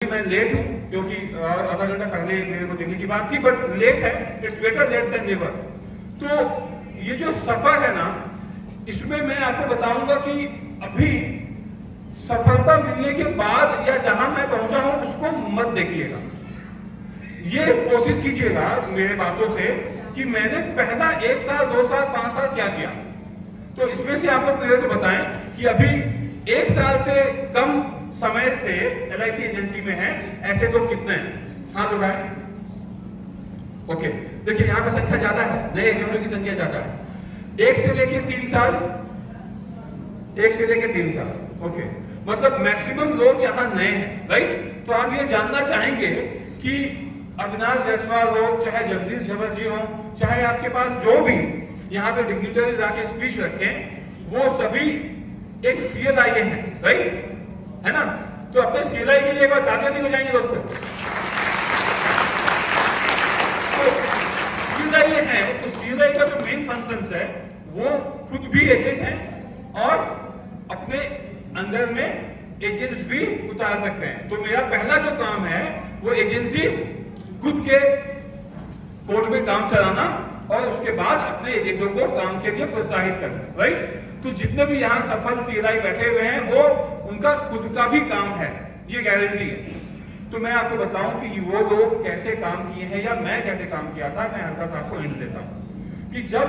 मैं लेट हूँ क्योंकि आधा घंटा पहले मेरे को देखने की बात थी, बट लेट है, it's better late than never. तो ये जो सफर है ना, इसमें मैं आपको बताऊंगा कि अभी सफलता मिलने के बाद या जहां मैं पहुंचा हूं उसको मत देखिएगा। ये कोशिश कीजिएगा मेरे बातों से कि मैंने पहला 1 साल 2 साल 5 साल क्या किया। तो इसमें से आप लोग मेरे को बताएं कि अभी 1 साल से कम समय से LIC एजेंसी में है ऐसे लोग कितने हैं, हाथ उठाएं। ओके, देखिए यहाँ पर संख्या ज्यादा है, नए एजेंटों की संख्या ज्यादा है। 1 से लेके 3 साल, 1 से लेके 3 साल, ओके, मतलब मैक्सिमम लोग यहाँ नए हैं, राइट। तो आप ये जानना चाहेंगे कि अविनाश जायसवाल हो, चाहे जगदीश झवर जी हो, चाहे आपके पास जो भी यहाँ पे डिग्निटरीज आके स्पीच रखें, वो सभी एक CLI हैं, राइट, है ना। तो अपने CLI के लिए एक बार तालियां दी बजाएंगे दोस्तों। तो CLI है, तो CLI का जो मेन फंक्शन है वो खुद भी एजेंट है और अपने अंदर में एजेंट्स भी उतार सकते हैं। तो मेरा पहला जो काम है वो एजेंसी खुद के कोर्ट में काम चलाना और उसके बाद अपने एजेंटों को काम के लिए प्रोत्साहित करना, राइट। तो जितने भी यहाँ सफल CLI बैठे हुए हैं वो उनका खुद का भी काम है, ये गारंटी है। तो मैं आपको बताऊं कि वो लोग कैसे काम किए हैं या मैं कैसे काम किया था, मैं हल्का सा आपको हिंट देता हूं कि जब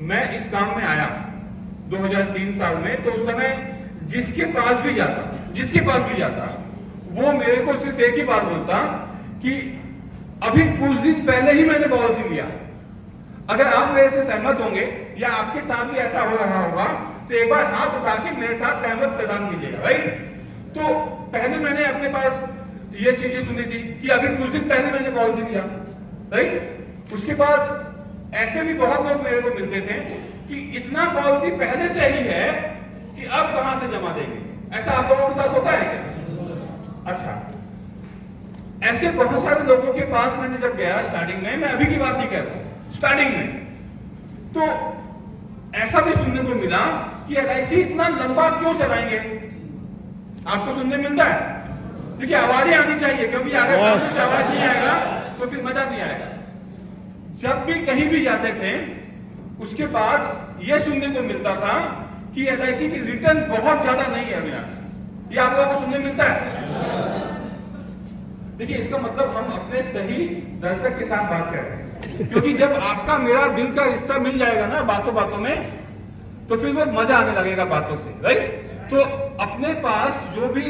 मैं इस काम में आया 2003 साल में, तो उस समय जिसके पास भी जाता वो मेरे को सिर्फ एक ही बात बोलता कि अभी कुछ दिन पहले ही मैंने पॉलिसी लिया। अगर आप मेरे से सहमत होंगे या आपके साथ भी ऐसा हो रहा होगा तो एक बार हाथ उठा के मेरे साथ सहमत प्रदान कीजिएगा, राइट। तो पहले मैंने अपने पास ये चीजें सुनी थी कि अभी कुछ दिन पहले मैंने पॉलिसी लिया, राइट। उसके बाद ऐसे भी बहुत लोग मेरे को मिलते थे कि इतना पॉलिसी पहले से ही है कि अब कहां से जमा देंगे। ऐसा आप लोगों के साथ होता है क्या? अच्छा, ऐसे बहुत सारे लोगों के पास मैंने जब गया स्टार्टिंग में, मैं अभी की बात नहीं कह रहा हूं, स्टार्टिंग में, तो ऐसा भी सुनने को मिला कि LIC इतना लंबा क्यों चलाएंगे। आपको सुनने मिलता है, देखिए आवाजें आनी चाहिए, क्योंकि अगर सामने से आवाज नहीं आएगा तो फिर मजा नहीं आएगा। जब भी कहीं भी जाते थे उसके बाद यह सुनने को मिलता था कि LIC की रिटर्न बहुत ज्यादा नहीं है अविनाश, ये आप लोगों को सुनने मिलता है। देखिए इसका मतलब हम अपने सही दर्शक के साथ बात कर रहे हैं, क्योंकि जब आपका मेरा दिल का रिश्ता मिल जाएगा ना बातों बातों में, तो फिर वो मजा आने लगेगा बातों से, राइट। तो अपने पास जो भी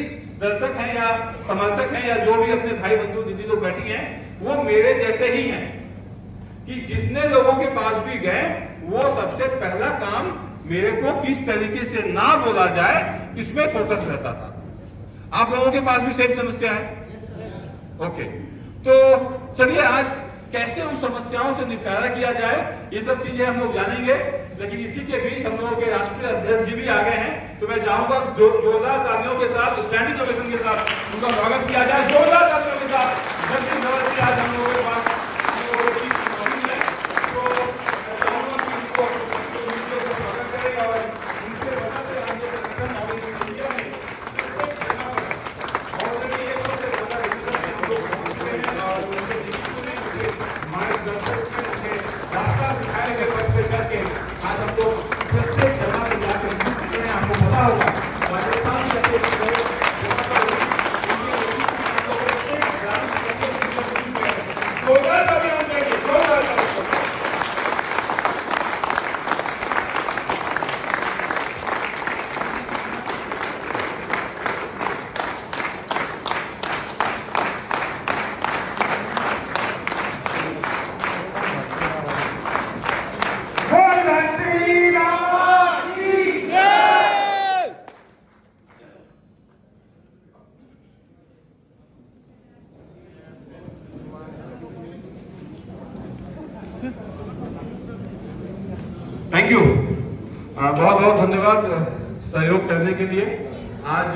दर्शक हैं या समर्थक हैं या जो भी अपने भाई बंधु दीदी लोग बैठी हैं, वो मेरे जैसे ही हैं कि जितने लोगों के पास भी गए वो सबसे पहला काम मेरे को किस तरीके से ना बोला जाए इसमें फोकस रहता था। आप लोगों के पास भी सेम समस्या है? ओके, तो चलिए आज कैसे उन समस्याओं से निपटारा किया जाए ये सब चीजें हम लोग जानेंगे। लेकिन इसी के बीच हम लोगों के राष्ट्रीय अध्यक्ष जी भी आ गए हैं, तो मैं चाहूंगा जोरदार तालियों के साथ, स्टैंडिंग ओवेशन के साथ उनका स्वागत किया जाए, जोरदार तालियों के साथ। जगदीश झवर जी आज हम लोगों के पास थैंक यू, बहुत बहुत धन्यवाद सहयोग करने के लिए। आज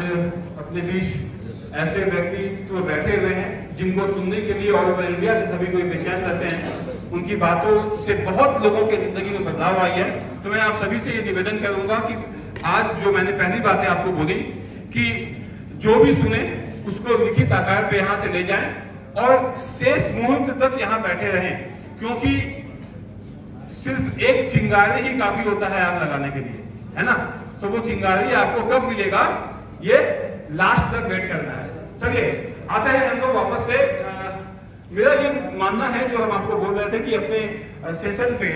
अपने बीच ऐसे व्यक्ति तो बैठे हुए हैं जिनको सुनने के लिए ऑल ओवर इंडिया से सभी कोई बेचैन रहते हैं। उनकी बातों से बहुत लोगों के जिंदगी में बदलाव आई है। तो मैं आप सभी से ये निवेदन करूंगा कि आज जो मैंने पहली बातें आपको बोली कि जो भी सुने उसको लिखित आकार पे यहाँ से ले जाएं और शेष मुहूर्त तक यहाँ बैठे रहें, क्योंकि सिर्फ एक चिंगारी ही काफी होता है आग लगाने के लिए, है ना। तो वो चिंगारी आपको कब मिलेगा, ये लास्ट तक वेट करना है। चलिए आते हैं हम लोग वापस से। मेरा ये मानना है, जो हम आपको बोल रहे थे कि अपने सेशन पे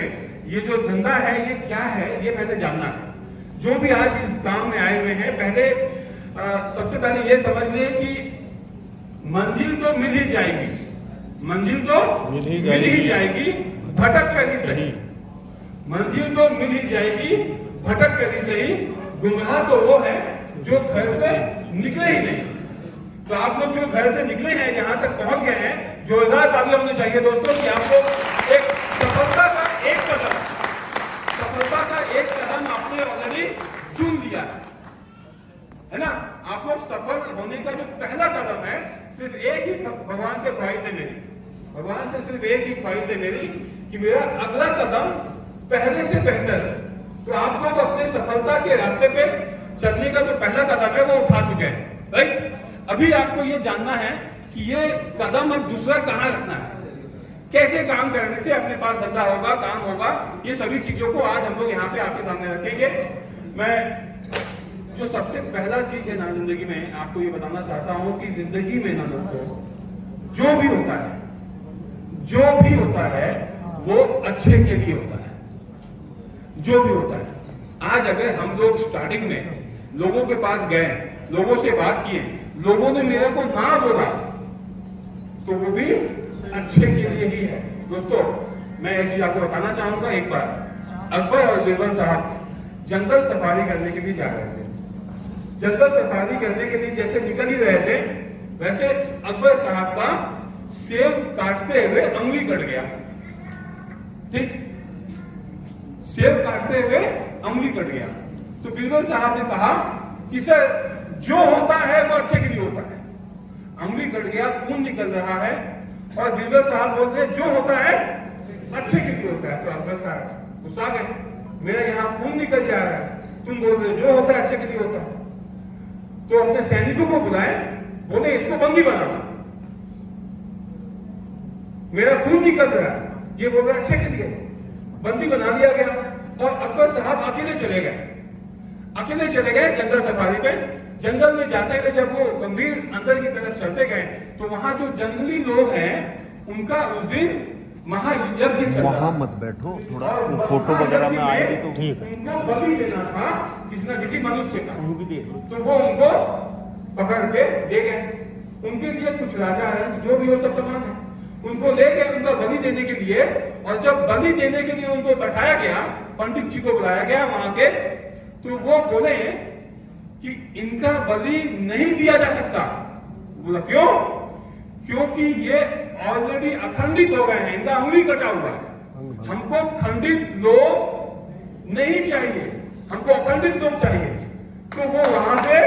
ये जो धंधा है ये क्या है, ये पहले जानना है। जो भी आज इस काम में आए हुए हैं, पहले सबसे पहले ये समझ लें कि मंजिल तो मिल ही जाएगी, मंजिल तो मिल ही जाएगी, भटक कर ही सही। मंजिल तो मिल ही जाएगी, भटक कर ही सही। गुमराह तो वो है जो घर से निकले ही नहीं। तो आप लोग जो घर से निकले हैं, जहां तक पहुंच गए हैं, जोरदार तालियां होनी चाहिए दोस्तों कि आप लोग एक सफलता का एक कदम, सफलता का एक कदम आपने ऑलरेडी चुन लिया है ना। आप लोग सफल होने का जो पहला कदम है, सिर्फ एक ही भगवान से ख्वाहिश है मेरी, भगवान से सिर्फ एक ही ख्वाहिश है मेरी कि मेरा अगला कदम पहले से बेहतर है। तो आप लोग अपने सफलता के रास्ते पे चलने का जो पहला कदम है वो उठा चुके हैं, राइट। अभी आपको ये जानना है कि ये कदम अब दूसरा कहां रखना है, कैसे काम करने से अपने पास धंधा होगा, काम होगा। ये सभी चीजों को आज हम लोग यहाँ पे आपके सामने रखेंगे। मैं जो सबसे पहला चीज है ना जिंदगी में, आपको ये बताना चाहता हूँ कि जिंदगी में ना दोस्तों, जो भी होता है, जो भी होता है वो अच्छे के लिए होता है। जो भी होता है, आज अगर हम लोग स्टार्टिंग में लोगों के पास गए, लोगों से बात किए, लोगों ने मेरे को ना बोला, तो वो भी अच्छे के लिए ही है। दोस्तों मैं एक चीज आपको बताना चाहूंगा। एक बार अकबर और बीरबल साहब जंगल सफारी करने के लिए जा रहे थे। जंगल सफारी करने के लिए जैसे निकल ही रहे थे, वैसे अकबर साहब का सेब काटते हुए अंगुली कट गया। ठीक, सेब काटते हुए अंगुली कट गया। तो बीरबल साहब ने कहा कि सर जो होता है वो अच्छे के लिए होता है। अंगुली कट गया, खून निकल रहा है, और बीरबल साहब बोलते हैं जो होता है अच्छे के लिए होता है। तो अकबर साहब गुस्सा गए, मेरा यहाँ खून निकल जा रहा है, तुम बोल रहे हो जो होता है अच्छे के लिए होता है। तो अपने सैनिकों को बुलाए, बोले इसको बंदी बनाना, मेरा खून निकल रहा है, ये बोल रहा है अच्छे के लिए। बंदी बना दिया गया और अकबर साहब अकेले चले गए, अकेले चले गए जंगल सफारी पे। जंगल में जाते हुए जब वो गंभीर अंदर की तरफ चलते गए, तो वहां जो जंगली लोग हैं उनका उस दिन महायज्ञ चला। वहां मत बैठो, थोड़ा वो फोटो वगैरह में आएगी तो ठीक है। उनको बलि देना था किसी न किसी मनुष्य का, कहीं भी दे दो। तो वो उनको पकड़ के ले गए। उनके लिए कुछ राजा है, जो भी हो सब समान है, उनको ले गए उनका बलि देने के लिए। और जब बलि देने के लिए उनको बैठाया गया, पंडित जी को बुलाया गया वहां के, तो वो बोले कि इनका बलि नहीं दिया जा सकता। बोला क्यों? क्योंकि ये ऑलरेडी अखंडित हो गए हैं, इनका अंगुली कटा हुआ है। हमको खंडित लोग नहीं चाहिए, हमको अखंडित लोग चाहिए। तो वो वहां से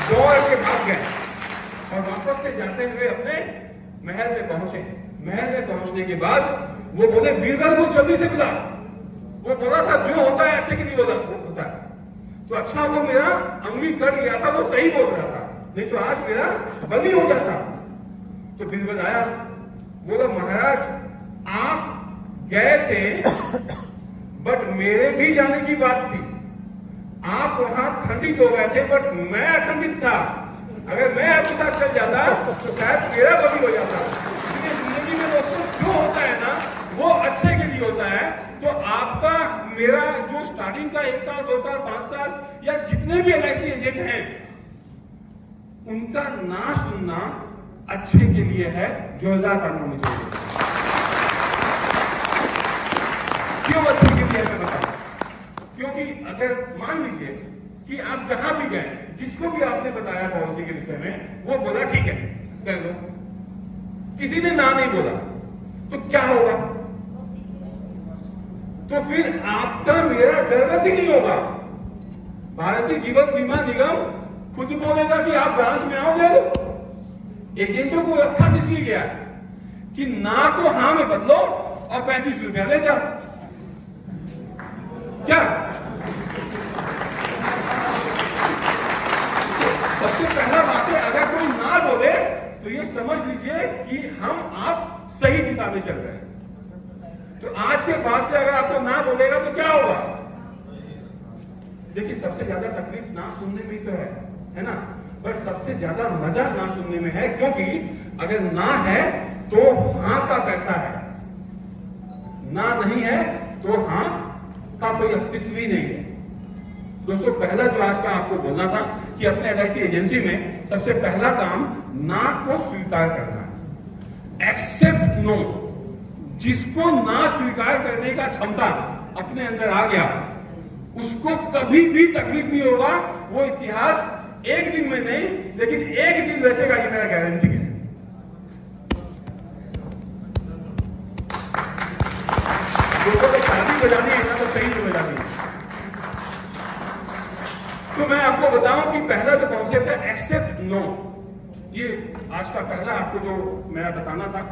दौड़ के भाग गए और वापस से जाते हुए अपने महल में पहुंचे। महल में पहुंचने के बाद वो बोले बीरबल को जल्दी से बुला। वो बोला था जो होता है अच्छे के लिए होता है। तो अच्छा वो मेरा अंगुली कट गया था, वो सही बोल रहा था, नहीं तो आज मेरा बलि हो जाता। तो बीरबल आया, बोला महाराज आप गए थे, बट मेरे भी जाने की बात थी। आप वहां खंडित हो गए थे, बट मैं अखंडित था। अगर मैं आपके साथ चल जाता तो शायद मेरा बलि हो जाता। इसलिए जिंदगी में दोस्तों जो होता है ना वो अच्छे के लिए होता है। तो आपका मेरा जो स्टार्टिंग का 1 साल 2 साल 5 साल या जितने भी LIC एजेंट हैं, उनका ना सुनना अच्छे के लिए है। जोरदार तालियां होनी चाहिए। क्यों अच्छे के लिए मैं बताऊं? क्योंकि अगर मान लीजिए कि आप जहां भी गए, जिसको भी आपने बताया पॉलिसी के विषय में, वो बोला ठीक है कर लो, किसी ने ना नहीं बोला, तो क्या होगा? तो फिर आपका मेरा जरूरत ही नहीं होगा। भारतीय जीवन बीमा निगम खुद बोलेगा कि आप ब्रांच में आओ, ले लो। एजेंटों को रखा जिसलिए गया कि ना को हाँ में बदलो और 35 रुपया ले जाओ। क्या सबसे पहला बात है, अगर समझ लीजिए कि हम आप सही दिशा में चल रहे हैं। तो आज के बाद से अगर आपको ना बोलेगा तो क्या होगा? देखिए, सबसे ज्यादा तकलीफ ना सुनने में ही तो है ना? पर सबसे ज्यादा मजा ना सुनने में है, क्योंकि अगर ना है तो हाँ का पैसा है, ना नहीं है तो हाँ का कोई अस्तित्व ही नहीं है। दोस्तों, पहला जो आज का आपको बोलना था कि अपने LIC एजेंसी में सबसे पहला काम ना को स्वीकार करना है। Accept no. जिसको ना स्वीकार करने का क्षमता अपने अंदर आ गया, उसको कभी भी तकलीफ नहीं होगा। वो इतिहास एक दिन में नहीं, लेकिन एक दिन रचेगा, ये मेरा गारंटी है। लोगों को शादी बजानी है ना, तो सही से बजानी है। तो मैं आपको बताऊं कि पहला जो कॉन्सेप्ट है एक्सेप्ट नो, ये आज का पहला आपको जो मैं बताना था।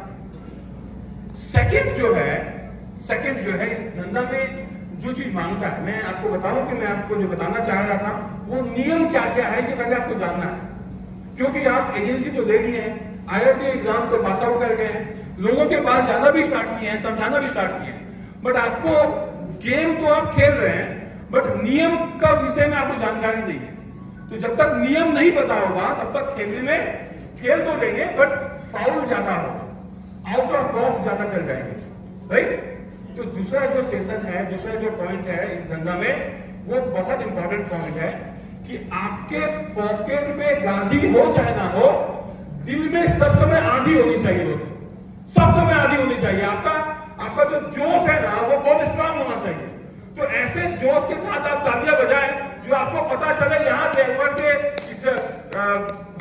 सेकंड जो है इस धंधा में जो चीज मांगता है, मैं आपको बताऊं कि मैं आपको जो बताना चाह रहा था वो नियम क्या क्या है, ये पहले आपको जानना है। क्योंकि आप एजेंसी तो ले लिए हैं, IIT एग्जाम तो पास आउट कर गए हैं, लोगों के पास जाना भी स्टार्ट किए हैं, समझाना भी स्टार्ट किए हैं, बट आपको गेम तो आप खेल रहे हैं, बट नियम का विषय में आपको जानकारी नहीं है। तो जब तक नियम नहीं पता होगा तब तक खेलने में खेल तो लेंगे, बट फाउल ज्यादा होगा, आउट ऑफ बॉक्स ज्यादा चल जाएंगे, राइट? तो दूसरा जो सेशन है, दूसरा जो पॉइंट है इस धंधा में, वो बहुत इंपॉर्टेंट पॉइंट है कि आपके पॉकेट में गांधी हो चाहे ना हो, दिल में सब समय आंधी होनी चाहिए दोस्तों, सब समय आंधी होनी चाहिए। आपका जो जोश है ना, वो बहुत स्ट्रांग होना चाहिए। तो ऐसे जोश के साथ आप तालियां बजाएं जो आपको पता चले यहां से अलवर के इस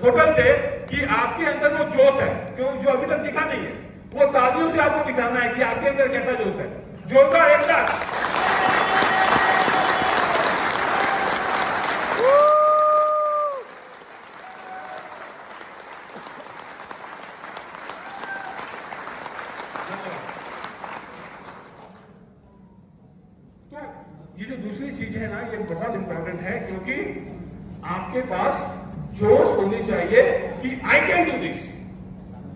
होटल से कि आपके अंदर वो जोश है, क्यों जो अभी तक दिखा नहीं है। वो तालियों से आपको दिखाना है कि आपके अंदर कैसा जोश है। जोरदार एक साथ। तो ये जो दूसरी चीज है ना, ये बहुत इंपॉर्टेंट है, क्योंकि आपके पास जोश होनी चाहिए कि I can do this,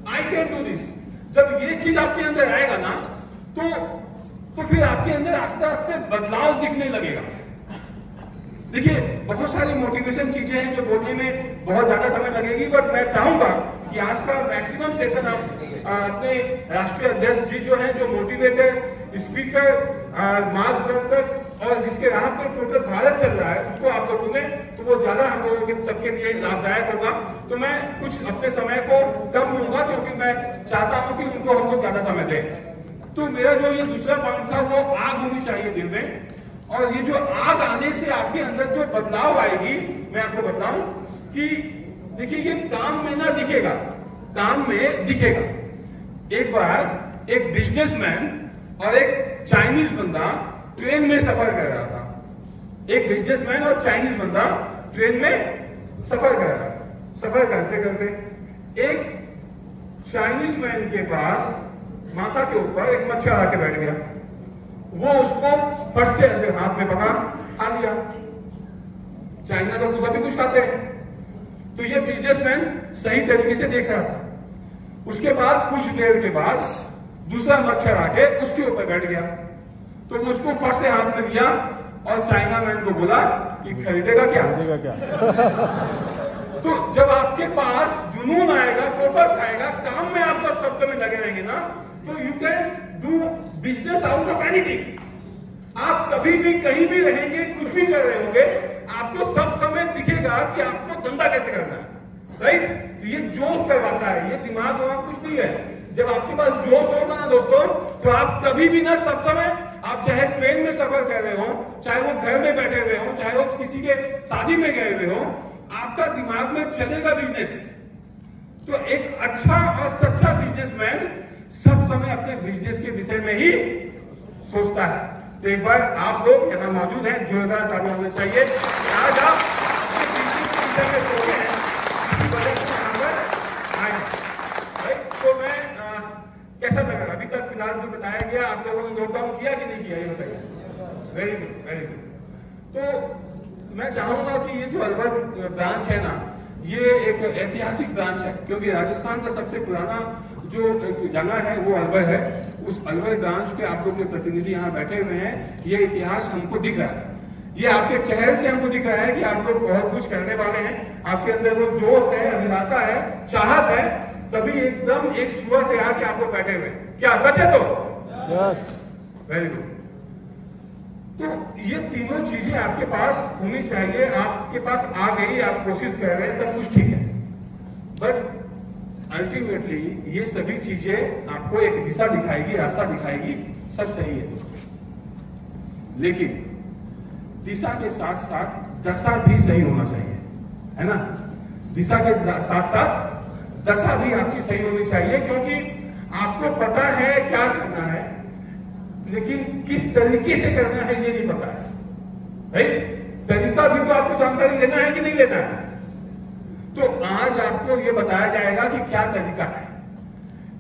I can do this. जब ये चीज आपके अंदर आएगा ना, तो फिर आपके अंदर आस्ते आस्ते बदलाव दिखने लगेगा। देखिए, बहुत सारी मोटिवेशन चीजें हैं जो बोलने में बहुत ज्यादा समय लगेगी, बट मैं चाहूंगा कि आज का मैक्सिमम सेशन आप अपने राष्ट्रीय अध्यक्ष जी जो हैं, जो मोटिवेटर स्पीकर, मार्गदर्शक और जिसके राह पर टोटल भारत चल रहा है, उसको आप लोग सुने तो वो ज्यादा हम लोगों के सबके लिए लाभदायक होगा। तो मैं कुछ अपने समय को कम लूंगा, क्योंकि मैं चाहता हूं कि उनको हम लोग ज्यादा समय दें। तो मेरा जो ये दूसरा पॉइंट था, वो आग होनी चाहिए दिल में, और ये जो आग आने से आपके अंदर जो बदलाव आएगी, मैं आपको बताऊं कि देखिए, ये काम में ना दिखेगा, काम में दिखेगा। एक बार एक बिजनेसमैन और एक चाइनीज बंदा ट्रेन में सफर कर रहा था। एक बिजनेसमैन और चाइनीज बंदा ट्रेन में सफर कर रहा था। सफर करते करते एक चाइनीज मैन के पास माथा के ऊपर एक मच्छर आके बैठ गया। वो उसको फट से अंदर हाथ में पकड़ा, खा लिया। चाइना लोग तो सभी कुछ खाते हैं, तो ये बिजनेसमैन सही तरीके से देख रहा था। उसके बाद कुछ देर के बाद दूसरा मच्छर आके उसके ऊपर बैठ गया, तो वो उसको फट से हाथ में लिया और चाइना मैन को बोला कि खरीदेगा क्या? तो जब आपके पास जुनून आएगा, फोकस आएगा, काम में आप जब सब समय लगे रहेंगे ना, तो you can do business out of anything. आप कभी भी कहीं भी रहेंगे, कुछ भी कर रहे होंगे, आपको सब समय दिखेगा कि आपको धंधा कैसे करना है, राइट? ये जोश करवाता है, ये दिमाग कुछ नहीं है। जब आपके पास जोश होगा ना दोस्तों, तो आप कभी भी ना सब समय, आप चाहे ट्रेन में सफर कर रहे हो, चाहे वो घर में बैठे हुए हो, चाहे वो किसी के शादी में गए हुए हो, आपका दिमाग में चलेगा बिजनेस। तो एक अच्छा और सच्चा बिजनेसमैन सब समय अपने बिजनेस के विषय में ही सोचता है। तो एक बार आप लोग यहाँ मौजूद हैं, जोरदार तालियां होनी चाहिए। आज आप अपने बिजनेस के विषय में सोचे हैं, तो मैं कैसा लगा अभी तक फिलहाल जो बताया गया, आप लोगों ने नोट डाउन किया कि नहीं किया, ये बताइए। Very good, very good. तो मैं चाहूंगा कि ये जो अलवर ब्रांच है ना, ये एक ऐतिहासिक ब्रांच है, क्योंकि राजस्थान का सबसे पुराना जो जगह है वो अलवर है। उस अलवर ब्रांच के आप लोग के प्रतिनिधि यहाँ बैठे हुए हैं। ये इतिहास हमको दिख रहा है, ये आपके चेहरे से हमको दिख रहा है कि आप लोग बहुत कुछ करने वाले हैं। आपके अंदर वो जोश है, अभिलाषा है, चाहत है, तभी एकदम एक सुबह से आके आप लोग बैठे हुए हैं। क्या सच है? तो वेरी गुड। तो ये तीनों चीजें आपके पास होनी चाहिए। आपके पास आ गई, आप कोशिश कर रहे हैं, सब कुछ ठीक है, बट अल्टीमेटली ये सभी चीजें आपको एक दिशा दिखाएगी, रास्ता दिखाएगी, सब सही है दोस्तों। लेकिन दिशा के साथ साथ दशा भी सही होना चाहिए, है ना? दिशा के साथ साथ दशा भी आपकी सही होनी चाहिए, क्योंकि आपको पता है क्या करना है, लेकिन किस तरीके से करना है ये नहीं पता है। राइट? तरीका भी तो आपको जानकारी लेना है कि नहीं लेना है। तो आज आपको ये बताया जाएगा कि क्या तरीका है,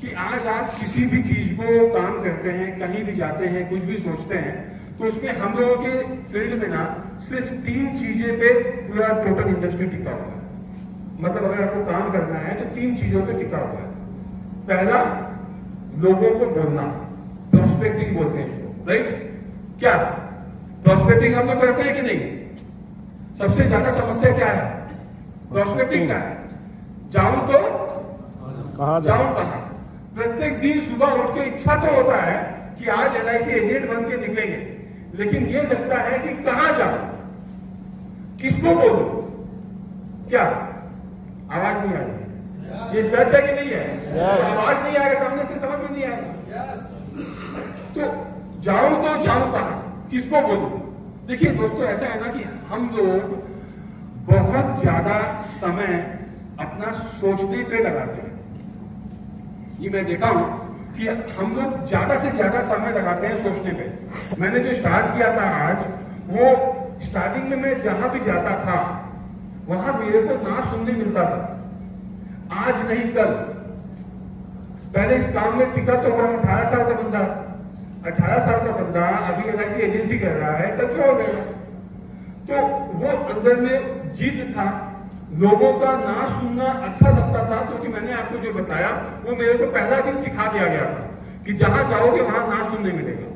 कि आज आप किसी भी चीज को काम करते हैं, कहीं भी जाते हैं, कुछ भी सोचते हैं, तो उसमें हम लोगों के फील्ड में ना सिर्फ 3 चीजें पे पूरा टोटल इंडस्ट्री टिका हुआ है। मतलब अगर आपको काम करना है तो 3 चीजों पे टिका हुआ है। पहला, लोगों को बोलना, प्रोस्पेक्टिंग बोलते हैं इसको। राइट? क्या प्रोस्पेक्टिंग हम लोग करते हैं कि नहीं? सबसे ज्यादा समस्या क्या है? प्रोस्पेक्टिंग का है। जाऊं तो जाऊं कहां? प्रत्येक दिन सुबह उठ के इच्छा तो होता है कि आज LIC एजेंट बन के निकलेंगे, लेकिन ये लगता है कि कहां जाऊं, किसको बोलूं? क्या आवाज नहीं आ रही? ये सच है कि नहीं है? तो आवाज नहीं आएगा, सामने से समझ में नहीं आएगा। तो जाऊं तो जाऊं कहां, किसको बोलूं? देखिए दोस्तों, ऐसा है ना कि हम लोग बहुत ज्यादा समय अपना सोचने पे लगाते हैं। ये मैं देखा हूं कि हम लोग ज्यादा से ज्यादा समय लगाते हैं सोचने पे। मैंने जो स्टार्ट किया था आज, वो स्टार्टिंग में मैं जहां भी जाता था वहां मेरे को ना सुनने मिलता था। आज नहीं कल। पहले इस काम में टिका तो हुआ 18 साल का बंदा, 18 साल का बंदा अभी LIC एजेंसी कर रहा है, कल छोड़ देगा। तो वो अंदर में जीत था, लोगों का ना सुनना अच्छा लगता था, क्योंकि मैंने आपको जो बताया वो मेरे को पहला दिन सिखा दिया गया था कि जहां जाओगे वहां ना सुनने मिलेगा।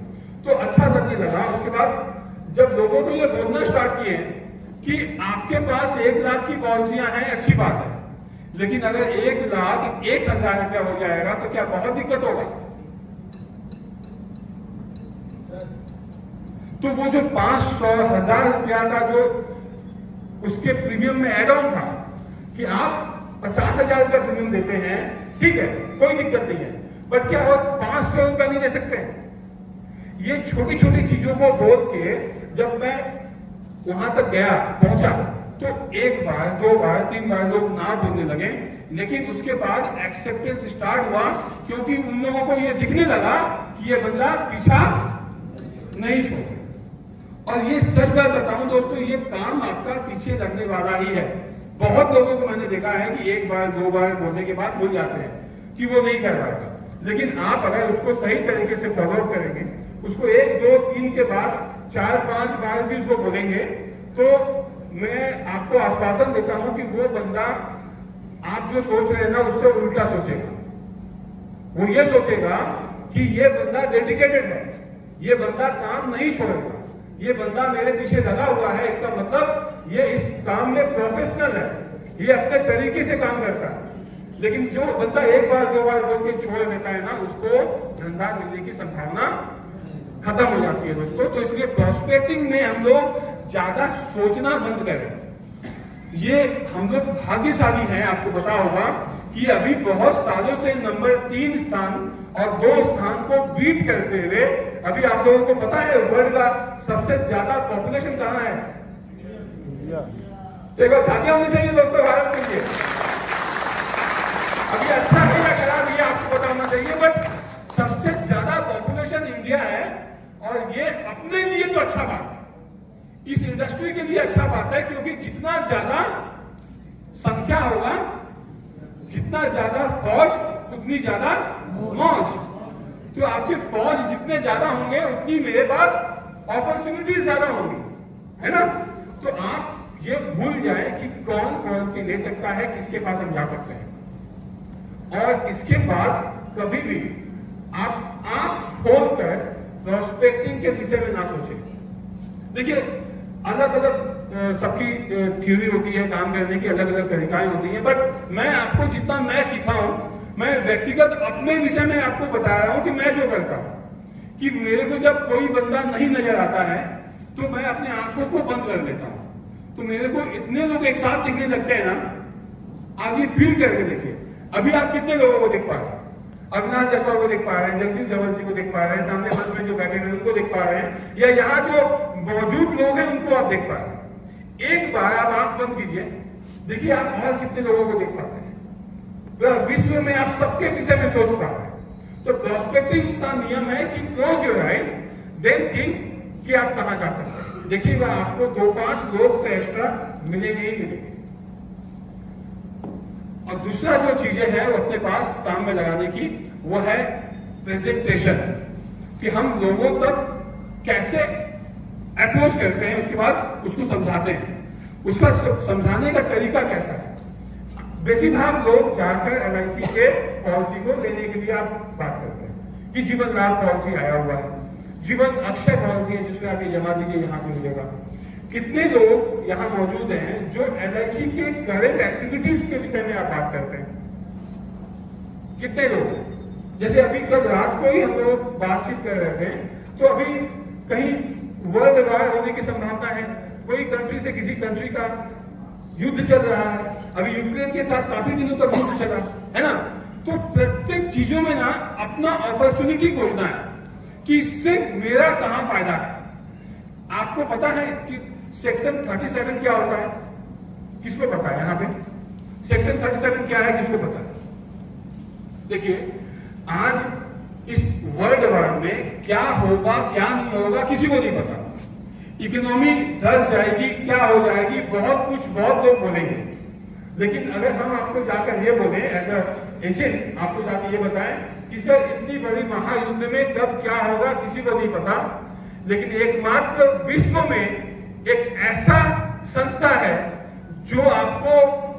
तो अच्छा लगने लगा। उसके बाद जब लोगों को ये बोलना स्टार्ट किए कि आपके पास 1 लाख की पॉलिसियां हैं, अच्छी बात है, लेकिन अगर 1 लाख 1,000 रुपया हो जाएगा तो क्या बहुत दिक्कत होगा? तो वो जो 500,000 रुपया का जो उसके प्रीमियम में एड ऑन था कि आप 50,000 रुपया प्रीमियम देते हैं, ठीक है, कोई दिक्कत नहीं है, बट क्या वो 500 रुपया नहीं दे सकते? ये छोटी छोटी चीजों को बोल के जब मैं वहां तक गया, पहुंचा, तो 1 बार 2 बार 3 बार लोग ना बोलने लगे, लेकिन उसके बाद एक्सेप्टेंस स्टार्ट हुआ, क्योंकि उन लोगों को ये दिखने लगा कि ये बंदा पीछा नहीं छोड़। और ये सच बात बताऊं दोस्तों, ये काम आपका पीछे लगने वाला ही है। बहुत लोगों को मैंने देखा है कि 1 बार 2 बार बोलने के बाद भूल जाते हैं कि वो नहीं कर पाएगा, लेकिन आप अगर उसको सही तरीके से फॉलो अप करेंगे, उसको 1 2 3 के बाद 4 5 बार भी उसको बोलेंगे, तो मैं आपको आश्वासन देता हूं कि वो बंदा आप जो सोच रहे हैं ना उससे उल्टा सोचेगा। वो ये सोचेगा कि ये बंदा डेडिकेटेड है, ये बंदा काम नहीं छोड़ेगा, ये बंदा मेरे पीछे लगा हुआ है, इसका मतलब ये इस काम में प्रोफेशनल है, ये अपने तरीके से काम करता है। लेकिन जो बंदा 1 बार 2 बार बोल के छोड़ देता है ना, उसको धंधा मिलने की संभावना खत्म हो जाती है दोस्तों। तो इसलिए प्रोस्पेक्टिंग में हम लोग ज्यादा सोचना बंद करें। ये हम लोग भाग्यशाली हैं, आपको पता होगा कि अभी बहुत सालों से नंबर 3 स्थान और 2 स्थान को बीट करते हुए, अभी आप लोगों को पता है वर्ल्ड का सबसे ज्यादा पॉपुलेशन कहां है? तो एक बार भाग्य होनी चाहिए दोस्तों भारत के लिए। अभी अच्छा है या खराब ये आपको पता होना चाहिए, बट सबसे ज्यादा पॉपुलेशन इंडिया है, और ये अपने लिए तो अच्छा बात है, इस इंडस्ट्री के लिए अच्छा बात है, क्योंकि जितना ज्यादा संख्या होगा, जितना ज्यादा फौज उतनी ज्यादा मौज। तो आपके फौज जितने ज्यादा होंगे उतनी मेरे पास अपॉर्चुनिटीज ज्यादा होंगी, है ना? तो आप ये भूल जाए कि कौन पॉलिसी ले सकता है, किसके पास हम जा सकते हैं। और इसके बाद कभी भी आप आंख खोलकर प्रोस्पेक्टिंग के विषय में ना सोचें। देखिए अलग अलग सबकी थ्योरी होती है, काम करने की अलग अलग तरीकाएं होती हैं, बट मैं आपको जितना मैं सीखा हूं, मैं व्यक्तिगत अपने विषय में आपको बता रहा हूं कि मैं जो करता हूं कि मेरे को जब कोई बंदा नहीं नजर आता है तो मैं अपने आंखों को बंद कर लेता हूं, तो मेरे को इतने लोग एक साथ दिखने लगते हैं ना, आप ये फील करके देखिए। अभी आप कितने लोगों को देख पा रहे हैं? अविनाश जायसवाल को देख पा रहे हैं, जगदीश जवल जी को देख पा रहे हैं, सामने मंच में जो बैठे हैं उनको देख पा रहे हैं, या यहाँ जो मौजूद लोग हैं उनको आप देख पा रहे हैं। एक बार आप आंख बंद कीजिए, देखिए आप और कितने लोगों को देख पाते हैं। विश्व में आप सबके विषय में सोच पा रहे हैं। तो प्रोस्पेक्टिंग का नियम है कि close your eyes, then think कि आप कहां जा सकते हैं। देखिएगा आपको 2-5 लोग तो एक्स्ट्रा मिलेंगे ही मिलेंगे। और दूसरा जो चीजें हैं वो अपने पास काम में लगाने की, वो है प्रेजेंटेशन, कि हम लोगों तक कैसे अप्रोच करते हैं, उसके बाद उसको समझाते हैं, उसका समझाने का तरीका कैसा है। बेसिकभाग लोग जाकर LIC के पॉलिसी को लेने के लिए आप बात करते हैं कि जीवन लाभ पॉलिसी आया हुआ है, जीवन अक्षय पॉलिसी है जिसमें आप ये जमा दीजिए यहां से मिलेगा। कितने लोग यहाँ मौजूद हैं जो LIC के करंट एक्टिविटीज के विषय में आप बात करते हैं? कितने लोग? जैसे अभी कल रात को ही हम लोग बातचीत कर रहे थे, तो अभी कहीं वर्ल्ड वार होने की संभावना है, कोई कंट्री से किसी कंट्री का युद्ध चल रहा है, अभी यूक्रेन के साथ काफी दिनों तक युद्ध चला है ना। तो प्रत्येक चीजों में ना अपना अपॉर्चुनिटी खोजना है कि इससे मेरा कहां फायदा है। आपको पता है कि सेक्शन 37 क्या होता है? किसको पता है यहाँ पे? सेक्शन 37 क्या है, किसको पता है? देखिए आज इस वर्ल्ड वार में क्या होगा क्या नहीं होगा किसी को नहीं पता। इकोनॉमी धस जाएगी, क्या हो जाएगी, बहुत लोग बोलेंगे। लेकिन अगर हम आपको जाकर ये बोले एज अ एजेंट, आपको जाकर ये बताएं कि सर इतनी बड़ी महायुद्ध में कब क्या होगा किसी को नहीं पता, लेकिन एकमात्र विश्व में एक ऐसा संस्था है जो आपको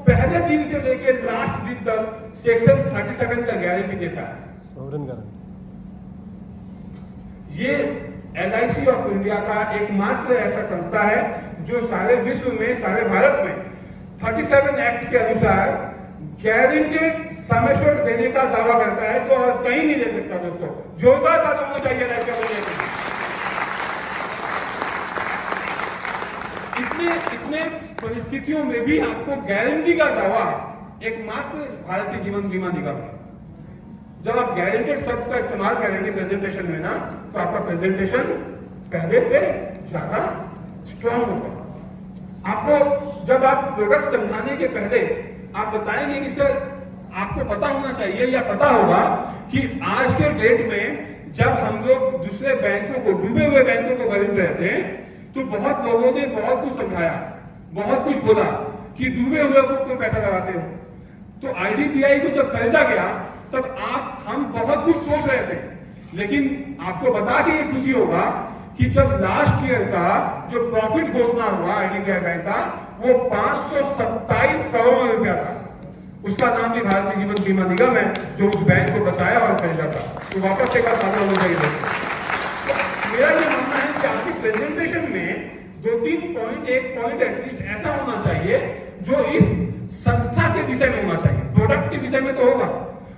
पहले दिन से लेकर लास्ट दिन तक सेक्शन 37 का गारंटी देता है, सॉवरेन गारंटी। ये LIC ऑफ इंडिया का एकमात्र ऐसा संस्था है जो सारे विश्व में, सारे भारत में 37 एक्ट के अनुसार गारंटेड सम एश्योर्ड देने का दावा करता है, जो और कहीं नहीं दे सकता। दोस्तों जोरदार दावा होना चाहिए LIC ऑफ इंडिया के। इतने परिस्थितियों में भी आपको गारंटी का दावा एकमात्र भारतीय जीवन बीमा निगम है। जब आप गारंटेड शब्द का इस्तेमाल करेंगे प्रेजेंटेशन में ना, तो आपका प्रेजेंटेशन पहले से ज्यादा स्ट्रांग होगा। आपको जब आप प्रोडक्ट समझाने के पहले आप बताएंगे कि सर आपको पता होना चाहिए या पता होगा कि आज के डेट में जब हम लोग दूसरे बैंकों को, डूबे हुए बैंकों को खरीद रहे थे, तो बहुत लोगों ने बहुत कुछ समझाया, बहुत कुछ बोला कि डूबे हुए को क्यों पैसा लगाते हो। तो IDBI को जब खरीदा गया तब हम बहुत कुछ सोच रहे थे, लेकिन आपको बता के ये खुशी होगा कि जब लास्ट ईयर का जो प्रॉफिट घोषणा हुआ IDBI बैंक का, वो 527 करोड़ रुपया था। उसका नाम भी भारतीय जीवन बीमा निगम है जो उस बैंक को बचाया और खरीदा था। तो वापस एक बार होना चाहिए। मेरा ये मानना है कि आपकी प्रेजेंटेशन में 2-3 पॉइंट, एक पॉइंट एटलीस्ट ऐसा होना चाहिए जो इस संस्था के विषय में होना चाहिए। प्रोडक्ट के विषय में तो होगा,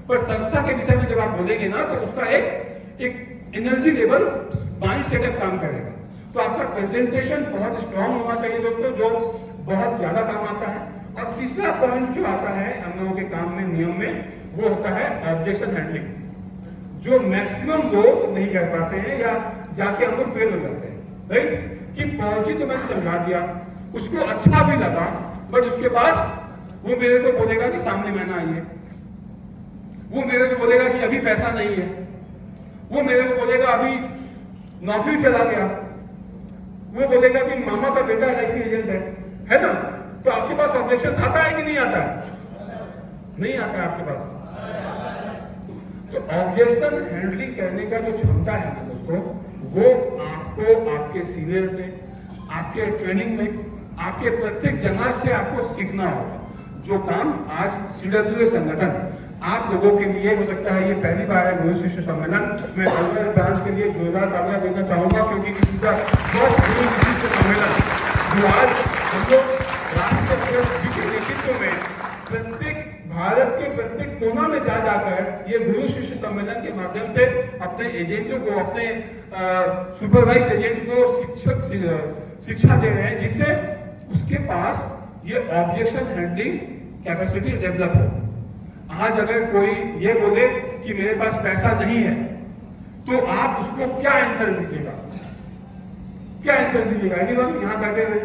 पर संस्था के विषय में जब आप बोलेंगे ना, तो उसका एक एनर्जी लेवल, माइंड सेटअप काम करेगा। तो आपका प्रेजेंटेशन बहुत स्ट्रांग होना चाहिए दोस्तों, जो बहुत ज्यादा काम आता है। और तीसरा पॉइंट जो आता है हम लोगों के काम में, नियम में, वो होता है ऑब्जेक्शन हैंडलिंग, जो मैक्सिमम लोग नहीं कर पाते हैं या जाके हम लोग फेल हो जाते हैं। राइट? कि पॉलिसी तो मैंने समझा दिया, उसको अच्छा भी लगा, बट उसके पास वो मेरे को बोलेगा कि सामने महीना आइए, वो मेरे को बोलेगा कि अभी पैसा नहीं है, वो मेरे को बोलेगा अभी नौकरी चला गया, वो बोलेगा कि मामा का बेटा LIC एजेंट है ना। तो आपके पास ऑब्जेक्शन आता है कि नहीं आता है? नहीं आता है आपके पास। तो ऑब्जेक्शन हैंडलिंग करने का जो क्षमता है ना दोस्तों, वो आपको आपके सीनियर से, आपके ट्रेनिंग में, आपके प्रत्येक जगह से आपको सीखना होगा। जो काम आज CWA संगठन आप लोगों के लिए हो सकता है, ये पहली बार है गुरु शिष्य सम्मेलन। मैं अलवर ब्रांच के लिए जोरदार तालियां देना चाहूंगा, क्योंकि इसका गुरु शिष्य सम्मेलन जो आज हम लोग राष्ट्रपति के नेतृत्व में प्रत्येक भारत के प्रत्येक कोना में जा जाकर ये गुरु शिष्य सम्मेलन के माध्यम से अपने एजेंटों को, अपने सुपरवाइज एजेंट को शिक्षा दे रहे हैं, जिससे उसके पास ये ऑब्जेक्शन हैंडलिंग कैपेसिटी डेवलप हो। आज अगर कोई ये बोले कि मेरे पास पैसा नहीं है, तो आप उसको क्या आंसर दीजिएगा? क्या आंसर दीजिएगा? एनीवन यहां बैठे हुए,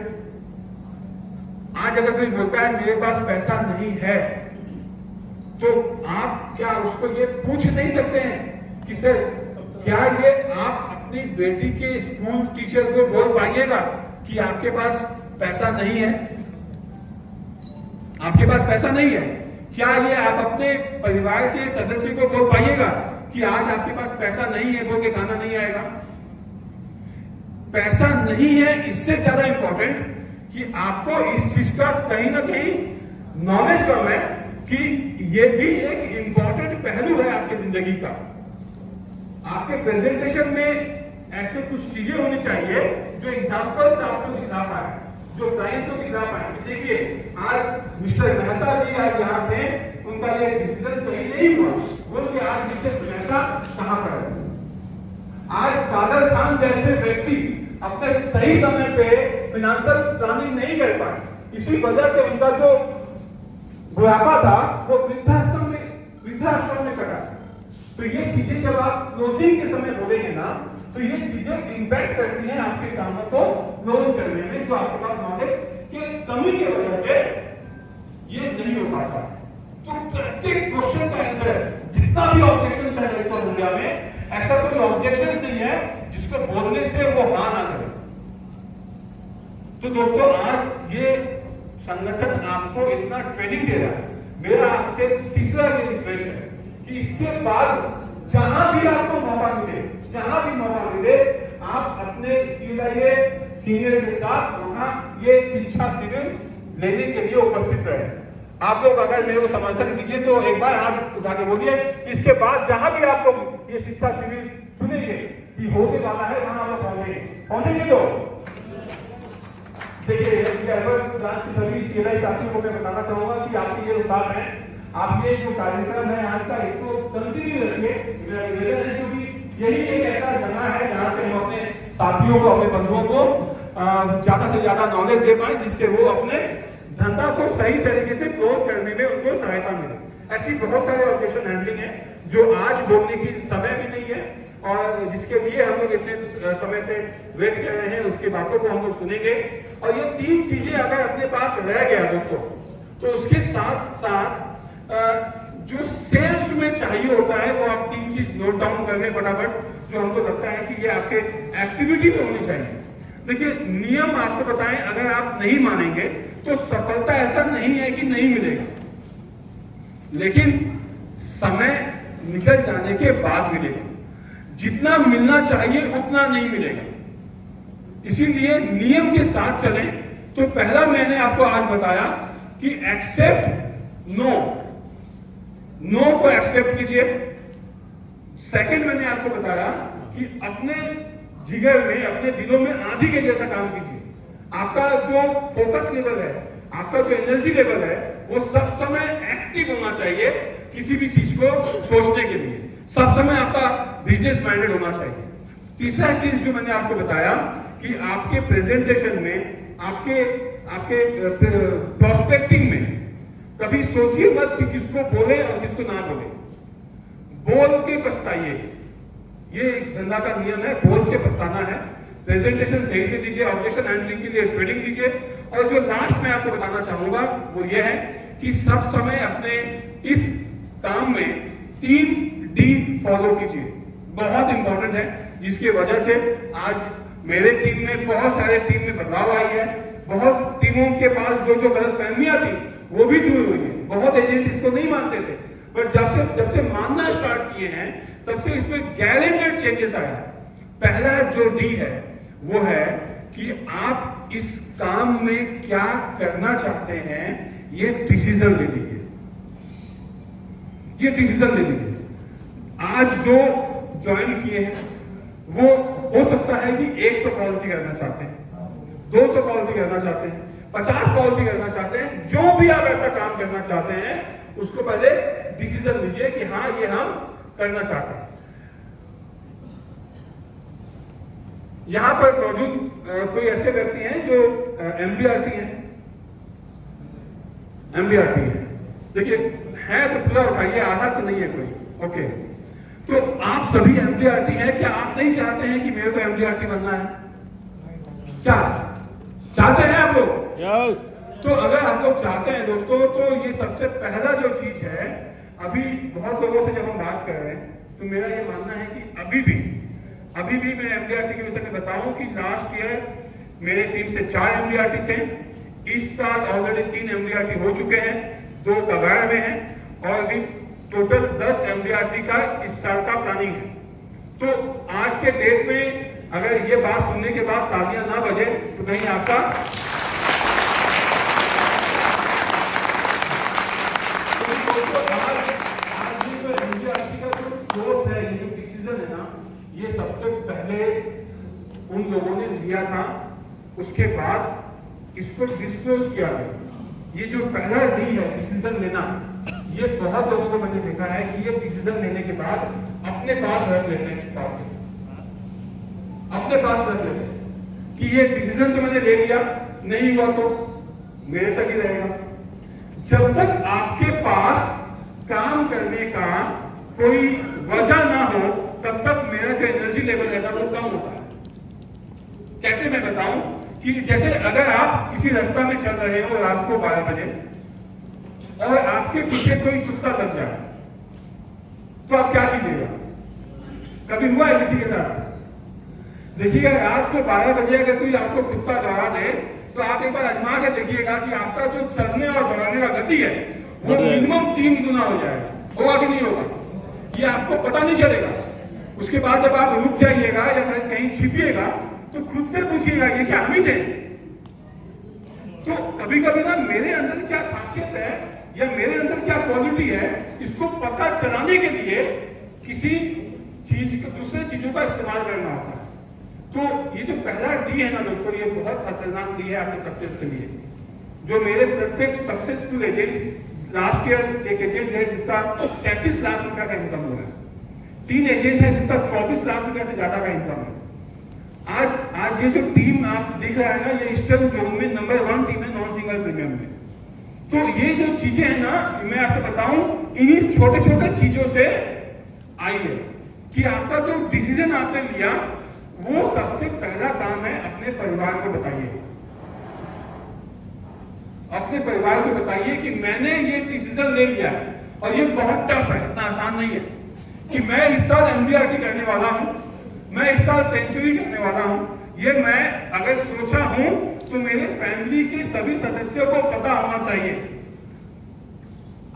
आज अगर कोई बोलता है मेरे पास पैसा नहीं है, तो आप क्या उसको ये पूछ नहीं सकते हैं कि सर क्या ये आप अपनी बेटी के स्कूल टीचर को बोल पाइएगा कि आपके पास पैसा नहीं है? आपके पास पैसा नहीं है, क्या ये आप अपने परिवार के सदस्य को बोल पाइएगा कि आज आपके पास पैसा नहीं है, बोल के खाना नहीं आएगा? पैसा नहीं है, इससे ज्यादा इंपॉर्टेंट कि आपको इस चीज का कहीं ना कहीं नॉलेज कम है कि ये भी एक इंपॉर्टेंट पहलू है आपकी जिंदगी का। आपके प्रेजेंटेशन में ऐसे कुछ चीजें होनी चाहिए जो एग्जांपल्स आपको दिखा पाए, जो क्लाइंट को दिखा पाए। देखिए आज मिस्टर मेहता जी आज यहाँ पे, उनका ये डिसीजन सही नहीं हुआ, बोल के आज मिस्टर मेहता कहाँ पर है? आज कादर खान जैसे व्यक्ति अपने सही समय पे फाइनेंशियल प्लानिंग नहीं कर पाए, इसी वजह से उनका जो बुढ़ापा था वो वृद्धाश्रम में कटा। तो ये चीजें जब आप क्लोजिंग के समय बोलेंगे ना, तो ये चीजें इम्पैक्ट करती हैं आपके कामों को क्लोज करने में, जो आपके पास नॉलेज के कमी की वजह से ये नहीं हो पाता। तो प्रत्येक क्वेश्चन का आंसर, जितना भी ऑब्जेक्शन है सोशल मीडिया में, ऐसा कोई ऑब्जेक्शन नहीं है जिसको बोलने से वो हाँ ना करे। तो दोस्तों आज ये संगठन आपको इतना ट्रेनिंग दे रहा है, मेरा आपसे तीसरा ये रिक्वेस्ट है कि इसके बाद जहां भी आपको मौका मिले, जहां भी मौका मिले, आप अपने CLIA सीनियर के साथ वहां ये शिक्षा शिविर लेने के लिए उपस्थित रहे। आप लोग अगर मेरे को समर्थन कीजिए तो एक बार हाथ उठा के बोलिए, इसके बाद जहां भी आप लोग ये शिक्षा शिविर सुनेंगे कि होने वाला है, वहां आप पहुंचेंगे। तो देखिए सभी CLI साथियों को मैं बताना चाहूंगा कि आपके ये साथ हैं, आप ये जो कार्यक्रम है आज का, इसको कंटिन्यू रखिए, क्योंकि यही एक ऐसा जगह है जहां से हम अपने साथियों को, अपने बंधुओं को ज्यादा से ज्यादा नॉलेज दे पाए, जिससे वो अपने धंधा को सही तरीके से क्लोज करने में उनको सहायता मिले। ऐसी बहुत सारे ऑब्जेक्शन हैंडलिंग है जो आज बोलने की समय भी नहीं है, और जिसके लिए हम लोग इतने समय से वेट कर रहे हैं, उसकी बातों को हम लोग सुनेंगे। और ये 3 चीजें अगर अपने पास रह गया दोस्तों, तो उसके साथ साथ जो सेल्स में चाहिए होता है, वो आप 3 चीज नोट डाउन कर लें फटाफट, जो हमको लगता है कि ये आपके एक्टिविटी में होनी चाहिए। देखिए नियम आपको बताएं, अगर आप नहीं मानेंगे तो सफलता ऐसा नहीं है कि नहीं मिलेगा, लेकिन समय निकल जाने के बाद मिलेगा। जितना मिलना चाहिए उतना नहीं मिलेगा, इसीलिए नियम के साथ चलें। तो पहला मैंने आपको आज बताया कि एक्सेप्ट नो को एक्सेप्ट कीजिए। सेकंड मैंने आपको बताया कि अपने जिगर में, अपने दिलों में आंधी के जैसा काम कीजिए। आपका जो फोकस लेवल है, आपका जो एनर्जी लेवल है, वो सब समय एक्टिव होना चाहिए किसी भी चीज को सोचने के लिए, सब समय आपका बिजनेस माइंडेड होना चाहिए। तीसरा चीज जो मैंने आपको बताया कि आपके प्रेजेंटेशन में, आपके प्रोस्पेक्टिंग में कभी सोचिए मत कि किसको बोले और किसको ना बोले, बोल के पछताइए। ये धंधा का नियम है, बोल के पछताना है। प्रेजेंटेशन सही से दीजिए, ऑब्जेक्शन हैंडलिंग के लिए ट्रेनिंग दीजिए। और जो लास्ट में आपको बताना चाहूंगा वो ये है कि सब समय अपने इस काम में 3D फॉलो कीजिए, बहुत इंपॉर्टेंट है, जिसकी वजह से आज मेरे टीम में, बहुत सारे टीम में बदलाव आई है। बहुत टीमों के पास जो गलतफहमियां थी वो भी दूर हुई है। बहुत एजेंट इसको नहीं मानते थे, पर जब से मानना स्टार्ट किए हैं तब से इसमें गारंटेड चेंजेस आया है। पहला जो D है वो है कि आप आप इस काम में क्या करना चाहते हैं, ये डिसीजन ले लीजिए, ये डिसीजन ले लीजिए। आज जो ज्वाइन किए हैं वो हो सकता है कि 100 पॉलिसी करना चाहते हैं, 200 पॉलिसी करना चाहते हैं, 50 पॉलिसी करना चाहते हैं। जो भी आप ऐसा काम करना चाहते हैं उसको पहले डिसीजन लीजिए कि हाँ ये हम करना चाहते हैं। यहां पर मौजूद कोई ऐसे व्यक्ति हैं जो MBRT हैं, MBRT है, देखिए है तो पूरा उठाइए, आधा तो नहीं है कोई। ओके, तो आप सभी MBRT हैं, क्या आप नहीं चाहते हैं कि मेरे को MBRT बनना है? क्या चाहते हैं आप लोग? तो अगर आप लोग चाहते हैं दोस्तों, तो ये सबसे पहला जो चीज है, अभी बहुत लोगों से जब हम बात कर रहे हैं तो मेरा ये मानना है कि अभी भी मैं MBRT के विषय में बताऊं कि लास्ट ईयर मेरे टीम से 4 MBRT थे, इस साल ऑलरेडी 3 MBRT हो चुके हैं, 2 कगार में हैं और अभी टोटल 10 MBRT का इस साल का प्लानिंग है। तो आज के डेट में अगर ये बात सुनने के बाद तालियां ना बजे तो कहीं आपका ये सबसे पहले उन लोगों ने लिया था, उसके बाद इसको डिस्क्लोज किया गया। ये जो पहला डी है डिसीजन लेना, ये बहुत लोगों को मैंने देखा है कि ये डिसीजन लेने के बाद अपने पास रख लेते हैं, अपने पास रख लेते हैं कि ये डिसीजन तो मैंने ले लिया, नहीं हुआ तो मेरे तक ही रहेगा। जब तक आपके पास काम करने का कोई वजह ना हो तब तक मेरा जो एनर्जी लेवल है वो कम होता है। कैसे मैं बताऊं कि जैसे अगर आप किसी रास्ता में चल रहे हो रात को 12 बजे और आपके पीछे कोई कुत्ता लग जाए तो आप क्या कीजिएगा? कभी हुआ है किसी के साथ? देखिएगा, रात को 12 बजे अगर कोई आपको कुत्ता दौड़ा दे तो आप एक बार आजमा के देखिएगा कि आपका जो चलने और दौड़ने का गति है वो मिनिमम 3 गुना हो जाएगा। होगा कि नहीं होगा? ये आपको पता नहीं चलेगा। उसके बाद जब आप रुक जाइएगा या कहीं छिपिएगा तो खुद से पूछिएगा ये क्या हम ही थे? तो कभी कभी ना मेरे अंदर क्या खासियत है या मेरे अंदर क्या क्वालिटी है, इसको पता चलाने के लिए किसी चीज को दूसरे चीजों का इस्तेमाल करना होता है। तो ये जो पहला डी है ना दोस्तों, ये बहुत खतरनाक डी है आपके सक्सेस के लिए। जो मेरे प्रत्येक सक्सेसफुल एजेंट, लास्ट ईयर एक एजेंट है जिसका 37 लाख रुपया का इनकम हुआ है, 3 एजेंट है जिसका 24 लाख रुपया से ज्यादा का इनकम है। आज ये जो टीम आप देख रहा है ना, ये ईस्टर्न जोन में नंबर 1 टीम है नॉन सिंगल प्रीमियम में। तो ये जो चीजें हैं ना, मैं आपको बताऊं, इन्हीं छोटे छोटे चीजों से आई है कि आपका जो डिसीजन आपने लिया वो सबसे पहला काम है अपने परिवार को बताइए। अपने परिवार को बताइए कि मैंने ये डिसीजन ले लिया है और ये बहुत टफ है, इतना आसान नहीं है कि मैं इस साल MBRT करने वाला हूं, मैं इस साल सेंचुरी करने वाला हूं। ये मैं अगर सोचा हूं तो मेरे फैमिली के सभी सदस्यों को पता होना चाहिए।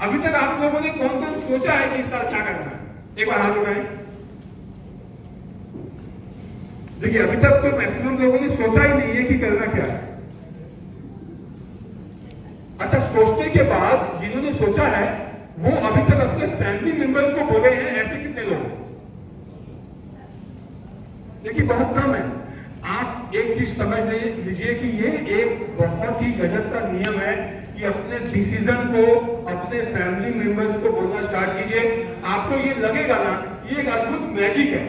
अभी तक आप लोगों ने कौन कौन सोचा है कि इस साल क्या करना है? एक बार हाथ उठाएं। देखिए, अभी तक तो मैक्सिमम लोगों ने सोचा ही नहीं है कि करना क्या है। अच्छा, सोचने के बाद जिन्होंने सोचा है वो अभी तक अपने फैमिली मेंबर्स को बोले हैं, ऐसे कितने लोग? देखिए, बहुत कम है। आप एक चीज समझ लीजिए कि ये एक बहुत ही गजब का नियम है कि अपने डिसीजन को अपने फैमिली मेंबर्स को बोलना स्टार्ट कीजिए। आपको ये लगेगा ना, ये एक अद्भुत मैजिक है।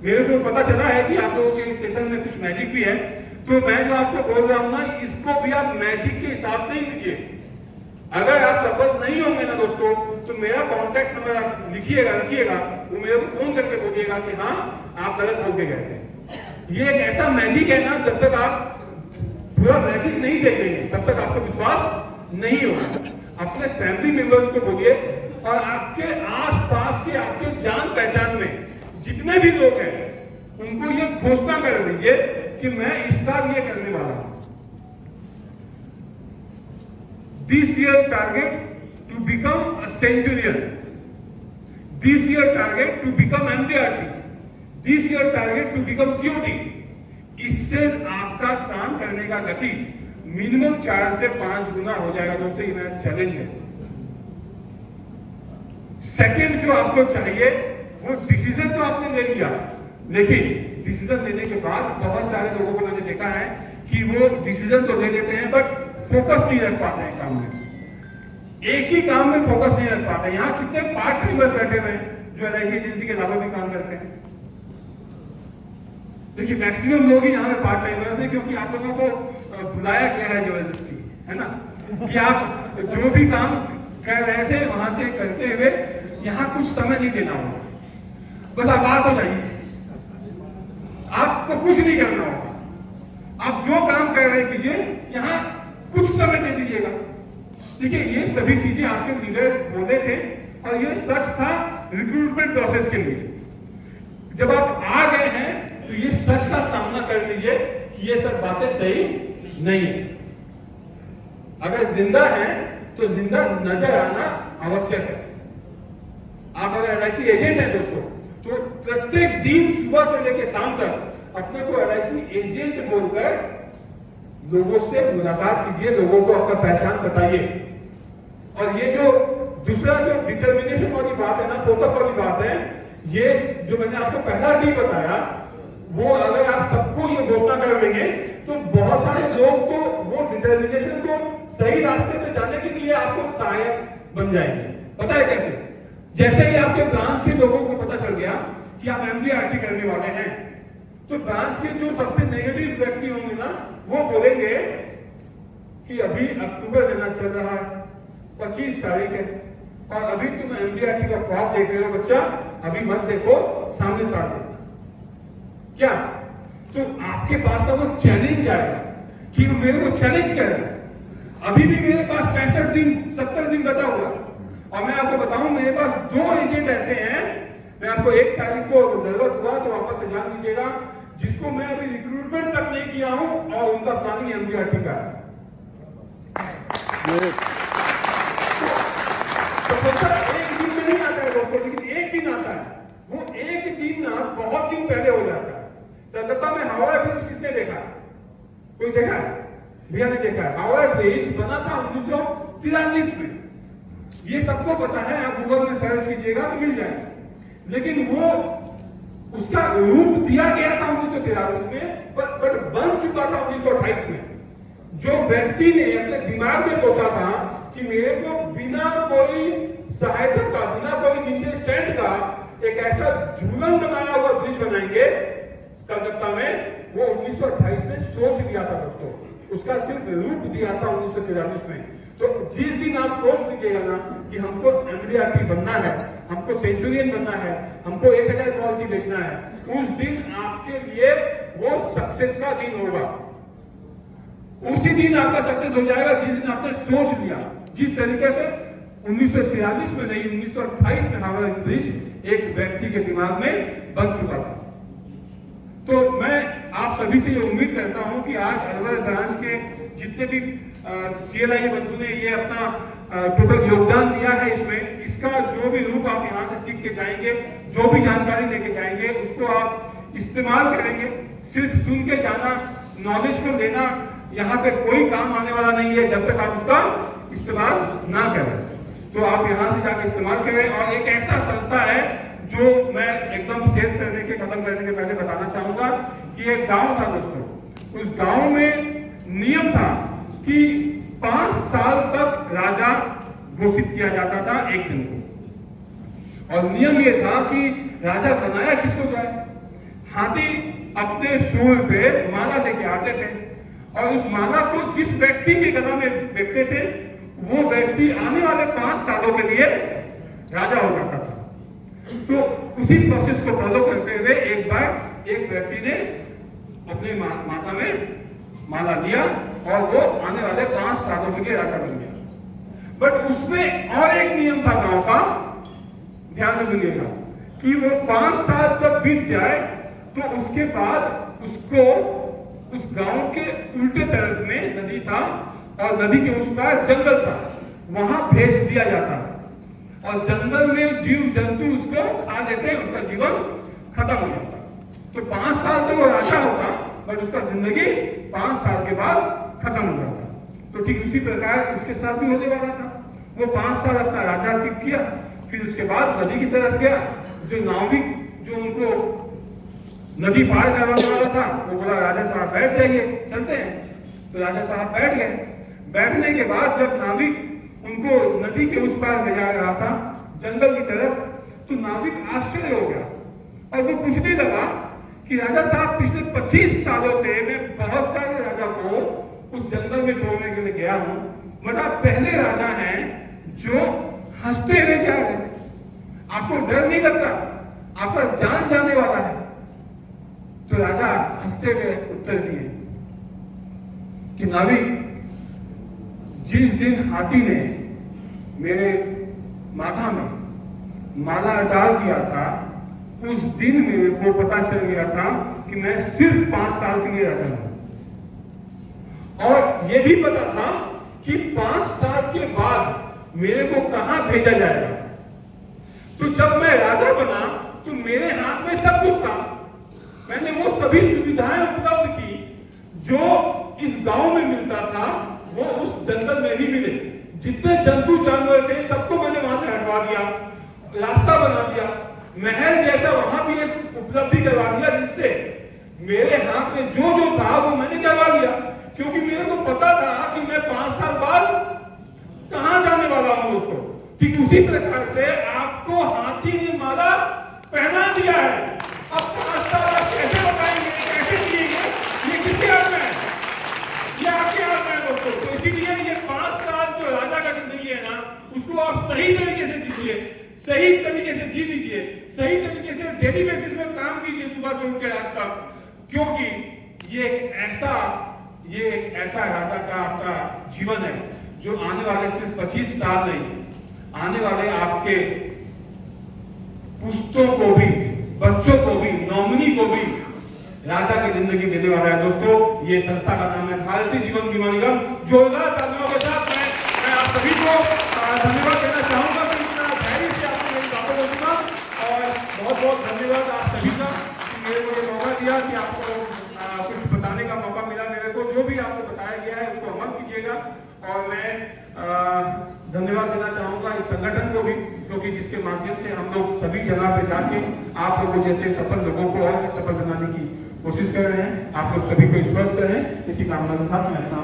मेरे को पता चला है कि आप लोगों के इस सेशन में कुछ मैजिक भी है, तो मैं जो आपको बोल रहा हूं ना, इसको भी आप मैजिक के हिसाब से ही लीजिए। अगर आप सफल नहीं होंगे ना दोस्तों, तो मेरा कॉन्टैक्ट नंबर आप लिखिएगा, रखिएगा, वो मेरे को फोन करके बोलिएगा कि हाँ आप गलत बोल के गए थे। ये एक ऐसा मैजिक है ना, जब तक आप पूरा मैजिक नहीं देखेंगे तब तक आपको विश्वास नहीं होगा। अपने फैमिली मेंबर्स को बोलिए और आपके आस पास के, आपके जान पहचान में जितने भी लोग हैं उनको ये घोषणा कर दीजिए कि मैं इस साल ये करने वाला हूं। This year target to become a centurion. This year target to become MDRT. This year target to become COT. इस इससे आपका काम करने का गति मिनिमम 4 से 5 गुना हो जाएगा दोस्तों। ये मेरा चैलेंज है। सेकंड जो आपको चाहिए वो डिसीजन तो आपने ले लिया, लेकिन डिसीजन लेने के बाद बहुत सारे लोगों को मैंने देखा है कि वो डिसीजन तो ले लेते हैं बट फोकस नहीं रख पाते हैं काम में, एक ही काम में फोकस नहीं रख पाते। यहाँ कितने पार्ट टाइमर्स बैठे हुए हैं जो LIC एजेंसी के अलावा भी काम करते हैं। देखिए मैक्सिमम लोग ही यहाँ पे पार्ट टाइमर्स हैं, क्योंकि आप लोगों को बुलाया गया है जबरदस्ती, है ना, कि आप जो भी काम कर रहे थे वहां से करते हुए यहाँ कुछ समय नहीं देना होगा, बस आप बात हो जाइए, आपको कुछ नहीं करना होगा, आप जो काम कर रहे कीजिए, यहाँ कुछ समय दे दीजिएगा। देखिए ये सभी चीजें आपके लीडर बोले थे और ये सच था रिक्रूटमेंट प्रोसेस के लिए। जब आप आ गए हैं तो ये सच का सामना कर लीजिए कि ये सब बातें सही नहीं है। अगर जिंदा है तो जिंदा नजर आना आवश्यक है। आप अगर LIC एजेंट हैं दोस्तों तो प्रत्येक दिन सुबह से लेकर शाम तक अपने को LIC एजेंट बोलकर लोगों से मुलाकात कीजिए, लोगों को अपना पहचान बताइए। और ये जो दूसरा जो डिटर्मिनेशन वाली बात है ना, फोकस वाली बात है, ये जो मैंने आपको पहला डी बताया, वो अगर आप सबको ये घोषणा कर देंगे तो बहुत सारे लोग तो वो डिटर्मिनेशन को सही रास्ते पे जाने के लिए आपको सहायक बन जाएंगे। पता है कैसे? जैसे ही आपके ब्रांच के लोगों को पता चल गया कि आप MDRT करने वाले हैं, तो ब्रांच के जो सबसे नेगेटिव व्यक्ति होंगे ना, वो बोलेंगे कि अभी अक्टूबर महीना चल रहा है, 25 तारीख है और अभी तुम MDRT का ख्वाब देख रहे हो बच्चा, अभी मत देखो, सामने साथ देखो। क्या? तो आपके पास ना वो चैलेंज आएगा कि वो मेरे को चैलेंज कर रहा है। अभी भी मेरे पास 65 दिन 70 दिन बचा हुआ, और मैं आपको बताऊं मेरे पास 2 एजेंट ऐसे हैं, मैं आपको 1 तारीख को जरूरत हुआ तो वापस से जान लीजिएगा, जिसको मैं अभी रिक्रूटमेंट तक नहीं किया हूं और उनका प्लानिंग MDRT का है। तो एक दिन में नहीं आता है दोस्तों, लेकिन एक दिन आता है। वो एक दिन ना बहुत दिन पहले हो जाता है। कलकत्ता में हावड़ा ब्रिज किसने देखा? कोई देखा? भैया ने देखा है। हावड़ा ब्रिज बना था 1943 में, ये सबको पता है, आप गूगल में सर्च कीजिएगा तो मिल जाएगा। लेकिन वो उसका रूप दिया गया था 1943 में, बट बन चुका था 1928 में। जो व्यक्ति ने अपने दिमाग में सोचा था कि मेरे को बिना कोई सहायता का, बिना कोई नीचे स्टैंड का एक ऐसा झूलन बनाया हुआ ब्रिज बनाएंगे कलकत्ता में, वो 1928 में सोच लिया था दोस्तों। उसका सिर्फ रूप दिया था 1943 में। तो जिस दिन आप सोच लीजिएगा ना कि हमको MDRT बनना है, हमको सेंचुरियन बनना है, हमको 1000 पॉलिसी बेचना है, उस दिन आपके लिए वो सक्सेस का दिन होगा। उसी दिन आपका सक्सेस हो जाएगा जिस दिन आपने सोच लिया। जिस तरीके से 1943 में नहीं, 1928 में हावड़ा ब्रिज एक व्यक्ति के दिमाग में बन चुका था। तो मैं आप सभी से ये उम्मीद करता हूं कि आज अलवर ब्रांच के जितने भी CLI बंधु ने ये अपना टोटल योगदान दिया है इसमें, इसका जो भी रूप आप यहाँ से सीख के जाएंगे, जो भी जानकारी लेके जाएंगे, उसको आप इस्तेमाल करेंगे। सिर्फ सुन के जाना, नॉलेज को लेना यहाँ पे कोई काम आने वाला नहीं है जब तक आप उसका इस्तेमाल ना करें। तो आप यहाँ से जाकर इस्तेमाल करें। और एक ऐसा संस्था है जो मैं एकदम शेष करने के खत्म करने के पहले बताना चाहूंगा कि एक गांव था दोस्तों, उस गांव में नियम था कि 5 साल तक राजा घोषित किया जाता था एक दिन को। और नियम ये था कि राजा बनाया किसको जाए? हाथी अपने सूंड पे माला लेके आते थे और उस माला को जिस व्यक्ति के गला में फेंकते थे वो व्यक्ति आने वाले 5 सालों के लिए राजा हो जाता था। तो उसी प्रोसेस को फॉलो करते हुए एक बार एक व्यक्ति ने अपने माता में माला लिया और वो आने वाले 5 सालों के लिए राजा बन गया। बट उसमें और एक नियम था गांव का, ध्यान में सुनिएगा, कि वो 5 साल जब बीत जाए तो उसके बाद उसको उस गांव के उल्टे तरफ में नदी था और नदी के उस पार जंगल था, वहां भेज दिया जाता और जंगल में जीव जंतु उसको खा लेते, उसका जीवन खत्म हो जाता। तो 5 साल तो वो राजा होता, बट उसका जिंदगी 5 साल के बाद खत्म हो जाता। तो ठीक उसी प्रकार उसके साथ भी होने वाला था। वो 5 साल अपना राजसिक किया, फिर उसके बाद नदी की तरफ गया। जो नाविक जो उनको नदी पार करवाने वाला था वो बोला राजा साहब बैठ जाइए, चलते हैं। तो राजा साहब बैठ गए। बैठने के बाद जब नाविक उनको नदी के उस पार ले जा रहा था जंगल की तरफ, तो नाविक आश्चर्य हो गया और वो पूछने लगा कि राजा साहब पिछले 25 सालों से मैं बहुत सारे राजा को उस जंगल में छोड़ने के लिए गया हूं, बट आप पहले राजा हैं जो हंसते हुए जा रहे हैं, आपको डर नहीं लगता, आपका जान जाने वाला है। तो राजा हंसते हुए उत्तर दिए कि नाविक, जिस दिन हाथी ने मेरे माथा में माला डाल दिया था उस दिन मेरे को पता चल गया था कि मैं सिर्फ 5 साल के लिए राजा हूं, और यह भी पता था कि 5 साल के बाद मेरे को कहां भेजा जाएगा। तो जब मैं राजा बना तो मेरे हाथ में सब कुछ था, मैंने वो सभी सुविधाएं उपलब्ध की जो इस गांव में मिलता था वो उस जंगल में भी मिले। जितने जंतु जानवर थे सबको मैंने वहां से हटवा दिया, रास्ता बना दिया, महल जैसा वहां भी एक उपलब्धि करवा दिया, जिससे मेरे हाथ में जो जो था वो मैंने करवा दिया, क्योंकि मेरे को पता था कि मैं 5 साल बाद कहां जाने वाला हूं दोस्तों। ठीक उसी प्रकार से आपको हाथी ने माला पहना दिया है। अब 5 साल आप कैसे बताएंगे, कैसे जिएंगे, ये किसके हाथ में है? ये आपके हाथ में है दोस्तों। तो इसीलिए ये 5 साल जो राजा का जिंदगी है ना, उसको आप सही तरीके से जीजिए, सही तरीके से जी लीजिए, सही तरीके से डेली बेसिस में काम कीजिए सुबह से उठ के रात तक, क्योंकि ये एक ऐसा राजा का आपका जीवन है जो आने वाले सिर्फ 25 साल नहीं, आने वाले आपके पुस्तों को भी, बच्चों को भी, नॉमिनी को भी राजा की जिंदगी देने वाला है दोस्तों। ये संस्था का नाम है भारतीय जीवन बीमा निगम। जोरदार तालियों के साथ मैं आप सभी को धन्यवाद देना चाहूंगा कि इतना धैर्य से आपने मेरी बातों को सुना, और बहुत बहुत धन्यवाद आप सभी का कि मेरे को ये मौका दिया कि आपको कुछ बताने का मौका मिला। मेरे को जो भी आपको बताया गया है उसको अमल कीजिएगा, और मैं धन्यवाद देना चाहूंगा इस संगठन को भी, क्योंकि जिसके माध्यम से हम लोग सभी जगह पे जाके आप लोगों जैसे सफल लोगों को और भी सफल बनाने की कोशिश कर रहे हैं। आप लोग सभी को स्वस्थ करें, इसी कामना के साथ मैं अपना